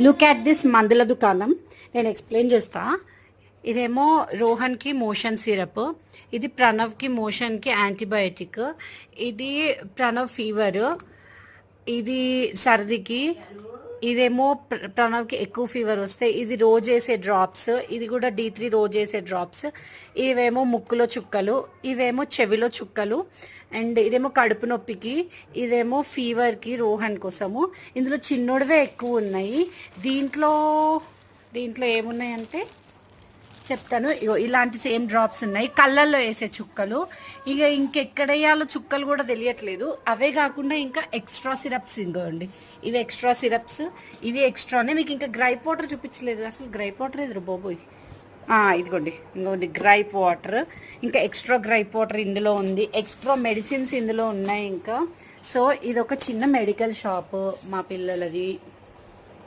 Look at this మందుల దుకాణం. నేను ఎక్స్ప్లెయిన్ చేస్తా. ఇదేమో రోహన్కి మోషన్ సిరప్, ఇది ప్రణవ్కి మోషన్కి యాంటీబయాటిక్, ఇది ప్రణవ్ ఫీవర్, ఇది సర్దికి, ఇదేమో ప్రణవ్కి ఎక్కువ ఫీవర్ వస్తే ఇది రోజు వేసే డ్రాప్స్, ఇది కూడా D3 రోజు వేసే డ్రాప్స్, ఇవేమో ముక్కులో చుక్కలు, ఇవేమో చెవిలో చుక్కలు, అండ్ ఇదేమో కడుపు నొప్పికి, ఇదేమో ఫీవర్కి రోహన్ కోసము. ఇందులో చిన్నోడివే ఎక్కువ ఉన్నాయి. దీంట్లో ఏమున్నాయంటే చెప్తాను. ఇగో ఇలాంటి సేమ్ డ్రాప్స్ ఉన్నాయి, కళ్ళల్లో వేసే చుక్కలు. ఇక ఇంకెక్కడ వేయాలో చుక్కలు కూడా తెలియట్లేదు. అవే కాకుండా ఇంకా ఎక్స్ట్రా సిరప్స్ ఇంకోండి, ఇవి ఎక్స్ట్రా సిరప్స్, ఇవి ఎక్స్ట్రానే. మీకు ఇంకా గ్రైప్ వాటర్ చూపించలేదు, అసలు గ్రైప్ వాటర్ ఎదురు బాబోయ్. ఇదిగోండి ఇంకోండి గ్రైప్ వాటర్, ఇంకా ఎక్స్ట్రా గ్రైప్ వాటర్ ఇందులో ఉంది, ఎక్స్ట్రా మెడిసిన్స్ ఇందులో ఉన్నాయి ఇంకా. సో ఇది ఒక చిన్న మెడికల్ షాప్ మా పిల్లలది.